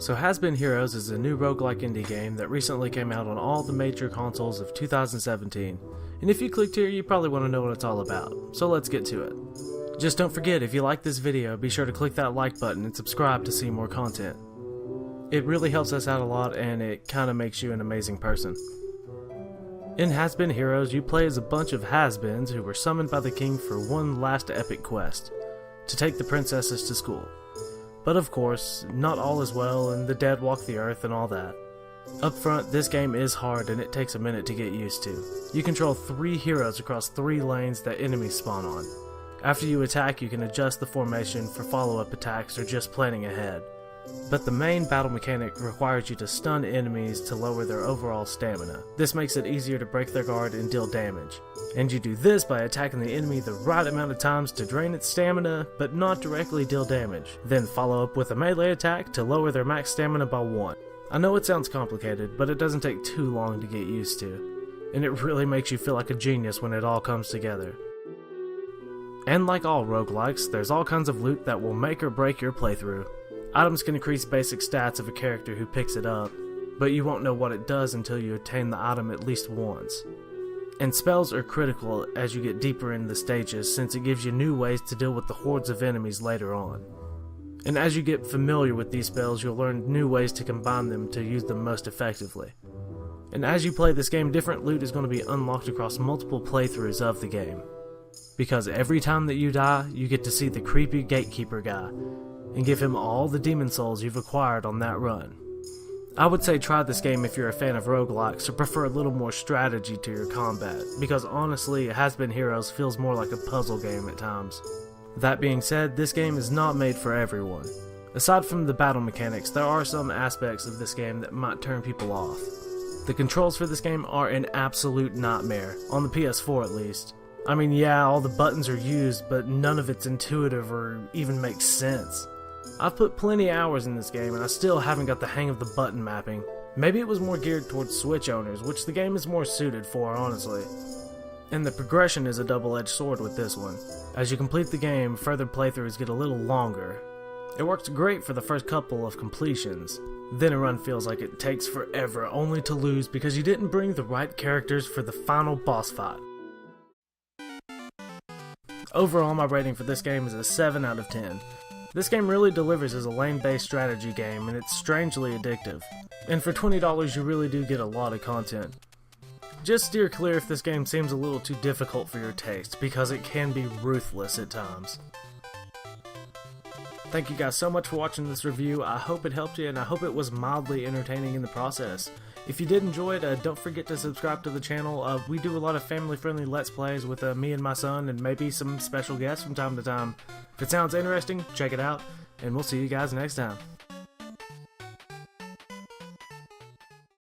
So Has-Been Heroes is a new roguelike indie game that recently came out on all the major consoles of 2017. And if you clicked here, you probably want to know what it's all about. So let's get to it. Just don't forget, if you like this video, be sure to click that like button and subscribe to see more content. It really helps us out a lot, and it kinda makes you an amazing person. In Has-Been Heroes, you play as a bunch of has-beens who were summoned by the king for one last epic quest, to take the princesses to school. But of course, not all is well, and the dead walk the earth and all that. Up front, this game is hard and it takes a minute to get used to. You control 3 heroes across 3 lanes that enemies spawn on. After you attack, you can adjust the formation for follow-up attacks or just planning ahead. But the main battle mechanic requires you to stun enemies to lower their overall stamina. This makes it easier to break their guard and deal damage. And you do this by attacking the enemy the right amount of times to drain its stamina, but not directly deal damage. Then follow up with a melee attack to lower their max stamina by 1. I know it sounds complicated, but it doesn't take too long to get used to. And it really makes you feel like a genius when it all comes together. And like all roguelikes, there's all kinds of loot that will make or break your playthrough. Items can increase basic stats of a character who picks it up, but you won't know what it does until you attain the item at least once. And spells are critical as you get deeper in the stages, since it gives you new ways to deal with the hordes of enemies later on. And as you get familiar with these spells, you'll learn new ways to combine them to use them most effectively. And as you play this game, different loot is going to be unlocked across multiple playthroughs of the game. Because every time that you die, you get to see the creepy gatekeeper guy, and give him all the demon souls you've acquired on that run. I would say try this game if you're a fan of roguelikes or prefer a little more strategy to your combat, because honestly, Has-Been Heroes feels more like a puzzle game at times. That being said, this game is not made for everyone. Aside from the battle mechanics, there are some aspects of this game that might turn people off. The controls for this game are an absolute nightmare, on the PS4 at least. I mean, yeah, all the buttons are used, but none of it's intuitive or even makes sense. I've put plenty of hours in this game and I still haven't got the hang of the button mapping. Maybe it was more geared towards Switch owners, which the game is more suited for, honestly. And the progression is a double-edged sword with this one. As you complete the game, further playthroughs get a little longer. It works great for the first couple of completions. Then a run feels like it takes forever, only to lose because you didn't bring the right characters for the final boss fight. Overall, my rating for this game is a 7 out of 10. This game really delivers as a lane-based strategy game, and it's strangely addictive. And for $20, you really do get a lot of content. Just steer clear if this game seems a little too difficult for your taste, because it can be ruthless at times. Thank you guys so much for watching this review. I hope it helped you, and I hope it was mildly entertaining in the process. If you did enjoy it, don't forget to subscribe to the channel. We do a lot of family-friendly Let's Plays with me and my son, and maybe some special guests from time to time. If it sounds interesting, check it out, and we'll see you guys next time.